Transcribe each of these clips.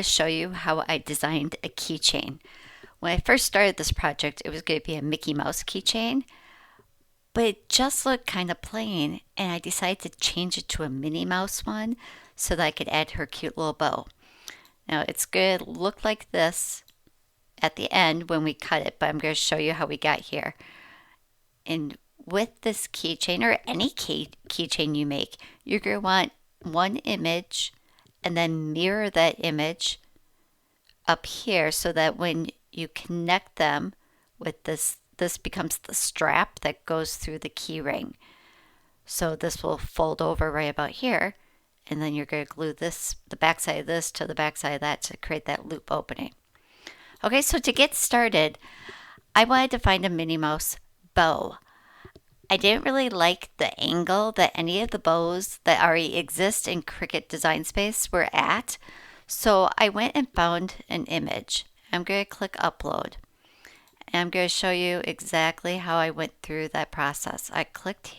to show you how I designed a keychain. When I first started this project, it was going to be a Mickey Mouse keychain, but it just looked kind of plain, and I decided to change it to a Minnie Mouse one so that I could add her cute little bow. Now it's going to look like this at the end when we cut it, but I'm going to show you how we got here. And with this keychain, or any keychain you make, you're going to want one image and then mirror that image up here so that when you connect them with this becomes the strap that goes through the key ring. So this will fold over right about here, and then you're going to glue the backside of this to the backside of that to create that loop opening. Okay, so to get started, I wanted to find a Minnie Mouse bow. I didn't really like the angle that any of the bows that already exist in Cricut Design Space were at, so I went and found an image. I'm going to click upload, and I'm going to show you exactly how I went through that process. I clicked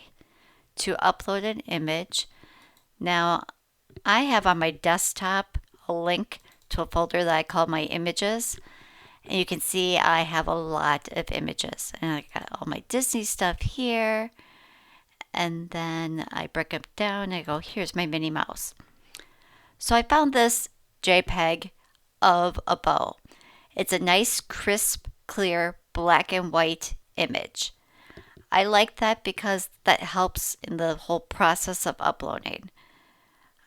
to upload an image. Now, I have on my desktop a link to a folder that I call my images, and you can see I have a lot of images, and I got all my Disney stuff here, and then I break them down and I go, here's my Minnie Mouse. So I found this JPEG of a bow. It's a nice, crisp, clear, black and white image. I like that because that helps in the whole process of uploading.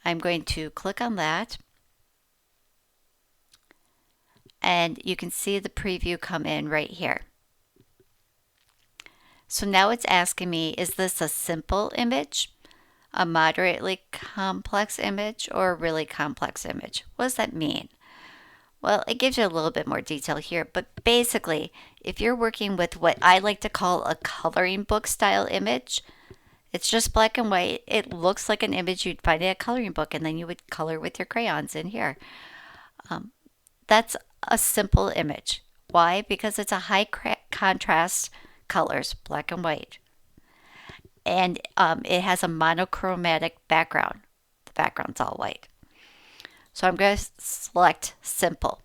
I'm going to click on that, and you can see the preview come in right here. So now it's asking me, is this a simple image, a moderately complex image, or a really complex image? What does that mean? Well, it gives you a little bit more detail here, but basically, if you're working with what I like to call a coloring book style image, it's just black and white. It looks like an image you'd find in a coloring book, and then you would color with your crayons in here. That's a simple image. Why? Because it's a high contrast colors, black and white. And it has a monochromatic background. The background's all white. So I'm going to select simple.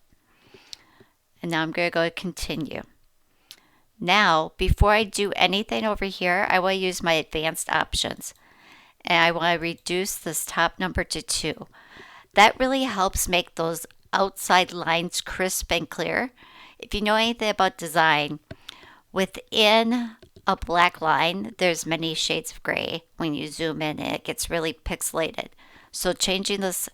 And now I'm going to go to continue. Now, before I do anything over here, I want to use my advanced options. And I want to reduce this top number to 2. That really helps make those outside lines crisp and clear. If you know anything about design, within a black line, there's many shades of gray. When you zoom in, it gets really pixelated. So changing this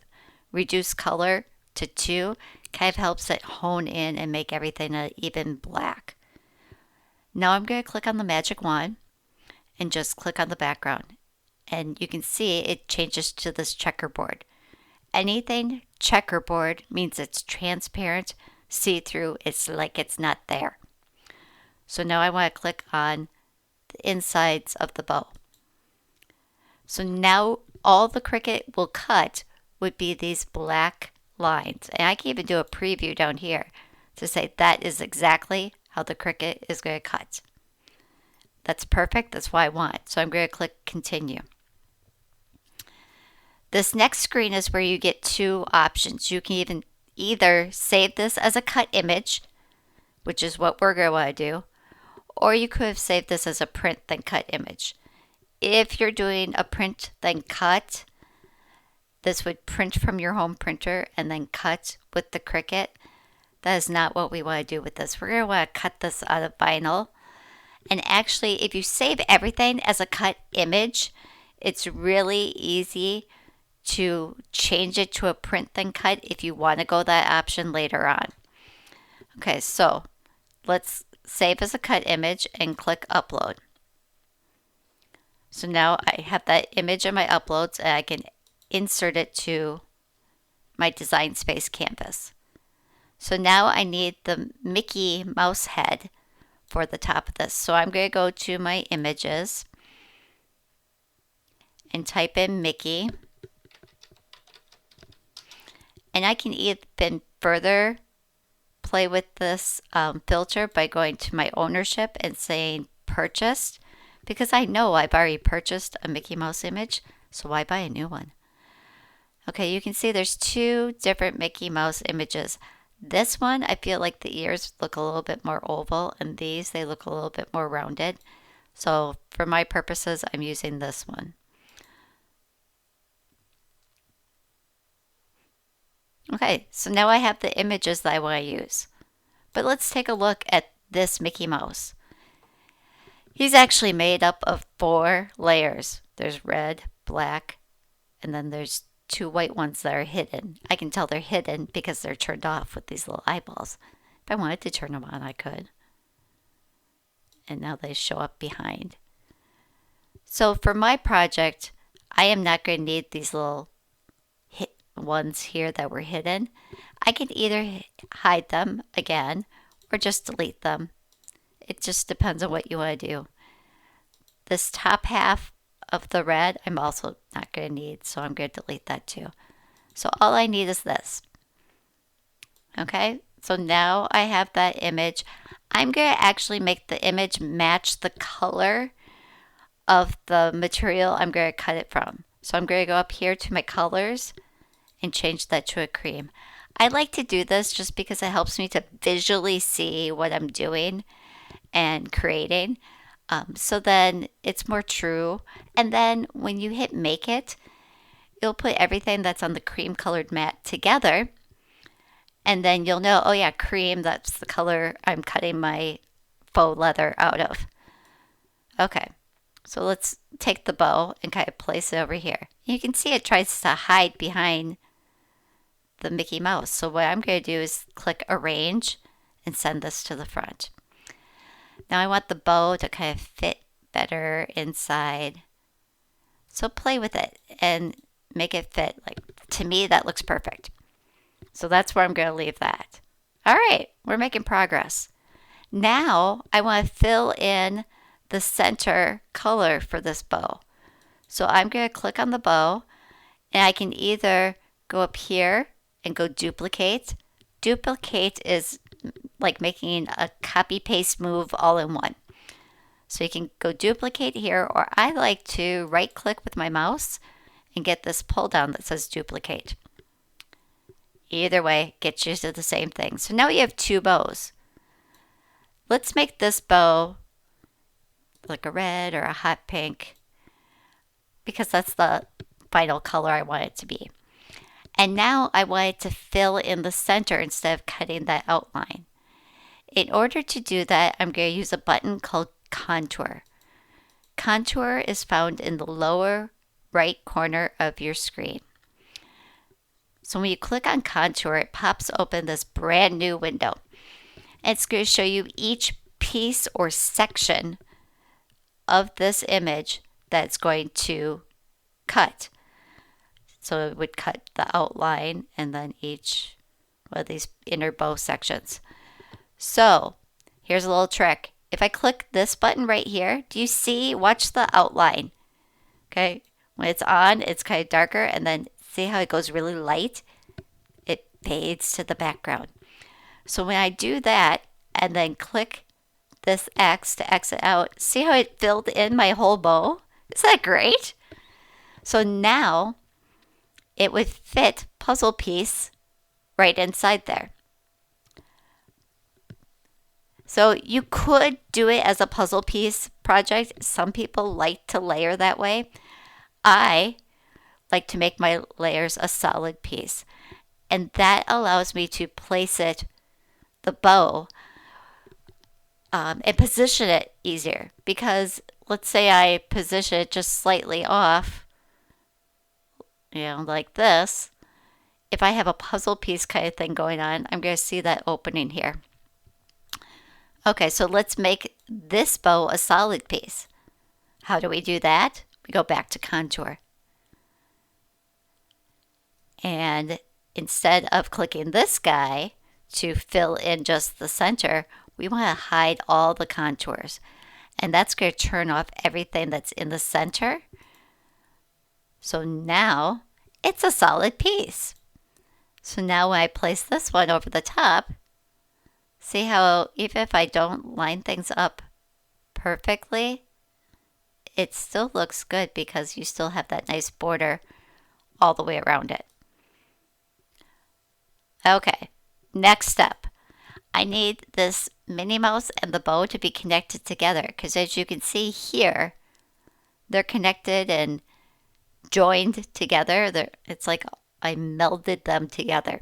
reduced color to 2 kind of helps it hone in and make everything an even black. Now I'm going to click on the magic wand and just click on the background. And you can see it changes to this checkerboard. Anything checkerboard means it's transparent, see-through, it's like it's not there. So now I want to click on the insides of the bow. So now all the Cricut will cut would be these black lines. And I can even do a preview down here to say that is exactly how the Cricut is going to cut. That's perfect. That's what I want. So I'm going to click continue. This next screen is where you get 2 options. You can even either save this as a cut image, which is what we're going to want to do, or you could have saved this as a print then cut image. If you're doing a print then cut, this would print from your home printer and then cut with the Cricut. That is not what we want to do with this. We're going to want to cut this out of vinyl. And actually, if you save everything as a cut image, it's really easy to change it to a print then cut if you want to go that option later on. Okay, so let's save as a cut image and click upload. So now I have that image in my uploads, and I can insert it to my Design Space canvas. So now I need the Mickey Mouse head for the top of this. So I'm going to go to my images and type in Mickey. And I can even further play with this filter by going to my ownership and saying purchased, because I know I've already purchased a Mickey Mouse image, so why buy a new one? Okay, you can see there's two different Mickey Mouse images. This one, I feel like the ears look a little bit more oval, and these, they look a little bit more rounded. So for my purposes, I'm using this one. Okay, so now I have the images that I want to use. But let's take a look at this Mickey Mouse. He's actually made up of 4 layers. There's red, black, and then there's 2 white ones that are hidden. I can tell they're hidden because they're turned off with these little eyeballs. If I wanted to turn them on, I could. And now they show up behind. So for my project, I am not going to need these little ones here that were hidden. I can either hide them again or just delete them. It just depends on what you want to do. This top half of the red, I'm also not going to need, so I'm going to delete that too. So all I need is this. Okay, so now I have that image. I'm going to actually make the image match the color of the material I'm going to cut it from. So I'm going to go up here to my colors and change that to a cream. I like to do this just because it helps me to visually see what I'm doing and creating. So then it's more true. And then when you hit make it, you'll put everything that's on the cream colored mat together. And then you'll know, oh yeah, cream, that's the color I'm cutting my faux leather out of. Okay, so let's take the bow and kind of place it over here. You can see it tries to hide behind the Mickey Mouse. So what I'm going to do is click arrange and send this to the front. Now I want the bow to kind of fit better inside. So play with it and make it fit. Like, to me, that looks perfect. So that's where I'm going to leave that. All right, we're making progress. Now I want to fill in the center color for this bow. So I'm going to click on the bow, and I can either go up here and go duplicate. Duplicate is like making a copy paste move all in one. So you can go duplicate here, or I like to right click with my mouse and get this pull down that says duplicate. Either way, gets you to the same thing. So now you have 2 bows. Let's make this bow like a red or a hot pink because that's the final color I want it to be. And now I want it to fill in the center instead of cutting that outline. In order to do that, I'm going to use a button called Contour. Contour is found in the lower right corner of your screen. So when you click on Contour, it pops open this brand new window. And it's going to show you each piece or section of this image that's going to cut. So it would cut the outline and then each one of these inner bow sections. So here's a little trick. If I click this button right here, do you see? Watch the outline. Okay, when it's on, it's kind of darker, and then see how it goes really light? It fades to the background. So when I do that and then click this X to exit out, see how it filled in my whole bow? Isn't that great? So now it would fit puzzle piece right inside there. So you could do it as a puzzle piece project. Some people like to layer that way. I like to make my layers a solid piece. And that allows me to place it, the bow, and position it easier. Because let's say I position it just slightly off, like this. If I have a puzzle piece kind of thing going on, I'm going to see that opening here. Okay, so let's make this bow a solid piece. How do we do that? We go back to Contour. And instead of clicking this guy to fill in just the center, we want to hide all the contours. And that's going to turn off everything that's in the center. So now it's a solid piece. So now when I place this one over the top, see how even if I don't line things up perfectly, it still looks good because you still have that nice border all the way around it. Okay, next step. I need this Minnie Mouse and the bow to be connected together because as you can see here, they're connected and joined together. It's like I melded them together.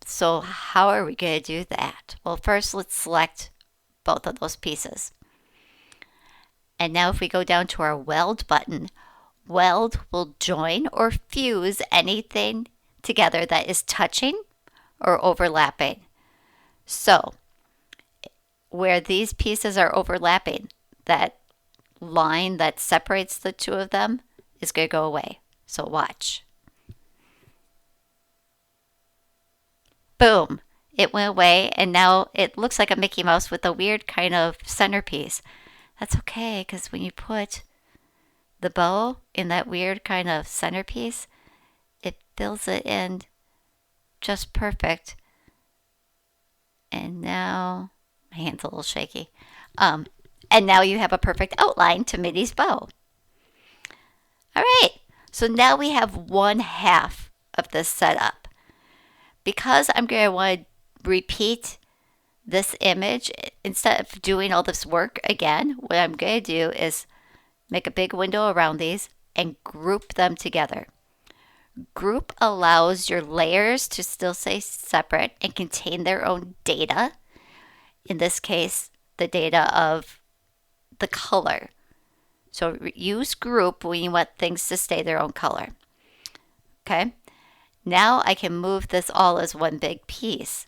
So how are we going to do that? Well, first let's select both of those pieces. And now if we go down to our weld button, weld will join or fuse anything together that is touching or overlapping. So where these pieces are overlapping, that line that separates the two of them is going to go away. So watch. Boom. It went away and now it looks like a Mickey Mouse with a weird kind of centerpiece. That's okay because when you put the bow in that weird kind of centerpiece, it fills it in just perfect. And now my hand's a little shaky. And now you have a perfect outline to Minnie's bow. All right, so now we have one half of this setup. Because I'm going to want to repeat this image, instead of doing all this work again, what I'm going to do is make a big window around these and group them together. Group allows your layers to still stay separate and contain their own data. In this case, the data of the color. So use group when you want things to stay their own color. Okay? Now I can move this all as one big piece.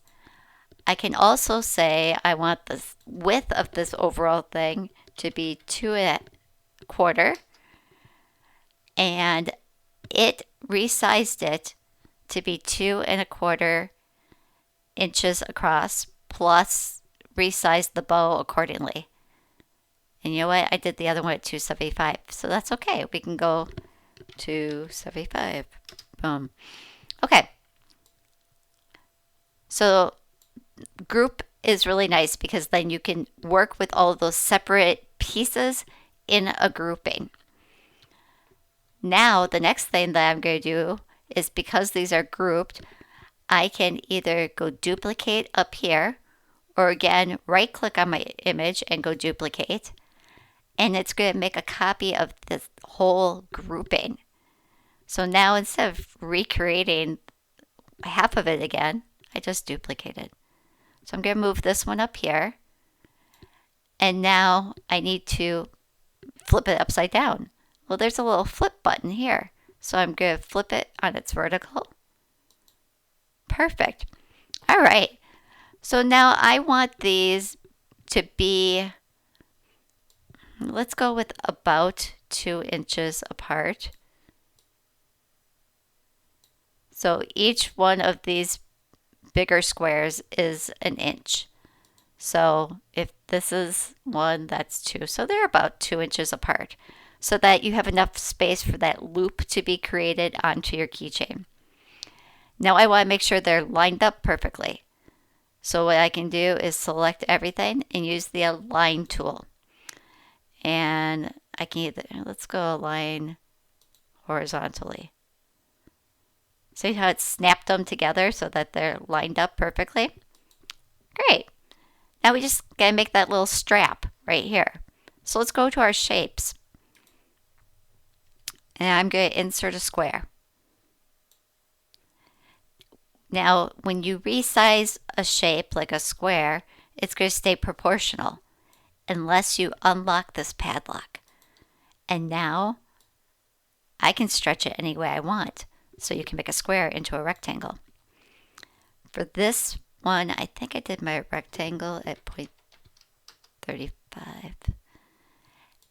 I can also say I want the width of this overall thing to be 2.25, and it resized it to be 2.25 inches across, plus resized the bow accordingly. And you know what? I did the other one at 275, so that's okay. We can go 275. Boom. Okay. So group is really nice because then you can work with all of those separate pieces in a grouping. Now, the next thing that I'm going to do is because these are grouped, I can either go duplicate up here or again, right click on my image and go duplicate. And it's going to make a copy of this whole grouping. So now instead of recreating half of it again, I just duplicated. So I'm going to move this one up here. And now I need to flip it upside down. Well, there's a little flip button here. So I'm going to flip it on its vertical. Perfect. All right. So now I want these to be, let's go with about 2 inches apart. So each one of these bigger squares is an inch. So if this is one, that's 2. So they're about 2 inches apart so that you have enough space for that loop to be created onto your keychain. Now I want to make sure they're lined up perfectly. So what I can do is select everything and use the align tool. And I can either, let's go align horizontally. See how it snapped them together so that they're lined up perfectly? Great. Now we just gotta make that little strap right here. So let's go to our shapes. And I'm going to insert a square. Now, when you resize a shape like a square, it's going to stay proportional unless you unlock this padlock. And now I can stretch it any way I want. So you can make a square into a rectangle. For this one, I think I did my rectangle at 0.35.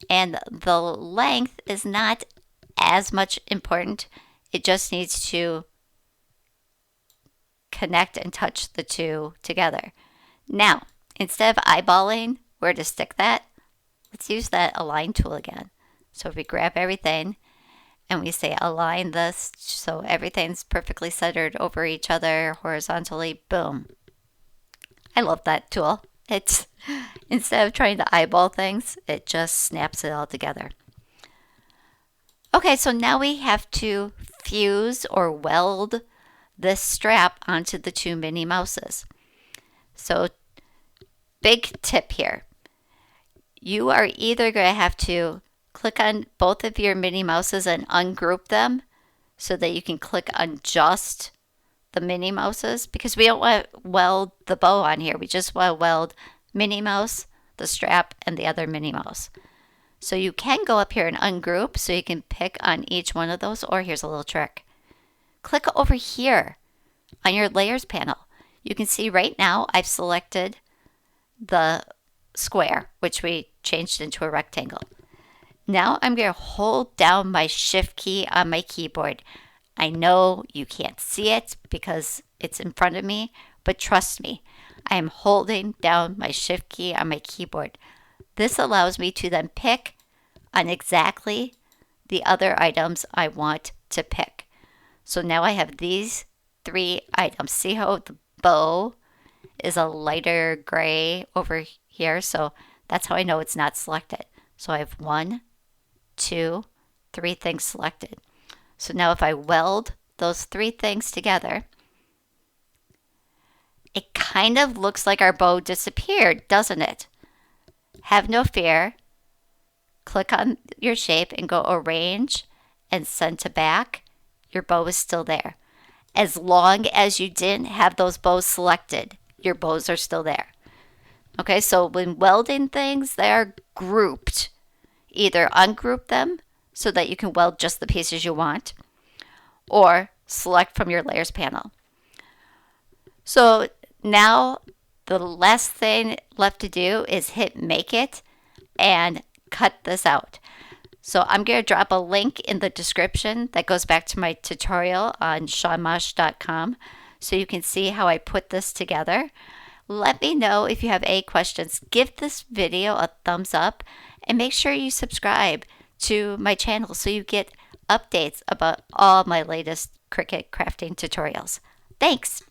And the length is not as much important. It just needs to connect and touch the two together. Now, instead of eyeballing where to stick that, let's use that align tool again. So if we grab everything and we say align this so everything's perfectly centered over each other horizontally, boom. I love that tool. It's instead of trying to eyeball things, it just snaps it all together. Okay, so now we have to fuse or weld this strap onto the two Minnie Mouses. So big tip here. You are either going to have to click on both of your Minnie Mouses and ungroup them so that you can click on just the Minnie Mouses, because we don't want to weld the bow on here. We just want to weld Minnie Mouse, the strap, and the other Minnie Mouse. So you can go up here and ungroup so you can pick on each one of those, or here's a little trick. Click over here on your layers panel. You can see right now I've selected the square, which we changed into a rectangle. Now I'm going to hold down my shift key on my keyboard. I know you can't see it because it's in front of me, but trust me, I am holding down my shift key on my keyboard. This allows me to then pick on exactly the other items I want to pick. So now I have these 3 items. See how the bow is a lighter gray over here? So that's how I know it's not selected. So I have 1, 2, 3 things selected. So now if I weld those 3 things together, it kind of looks like our bow disappeared, doesn't it? Have no fear. Click on your shape and go Arrange and Send to Back. Your bow is still there. As long as you didn't have those bows selected, your bows are still there. Okay, so when welding things, they are grouped. Either ungroup them so that you can weld just the pieces you want, or select from your layers panel. So now the last thing left to do is hit Make It and cut this out. So I'm going to drop a link in the description that goes back to my tutorial on shawnmosh.com so you can see how I put this together. Let me know if you have any questions. Give this video a thumbs up and make sure you subscribe to my channel so you get updates about all my latest Cricut crafting tutorials. Thanks!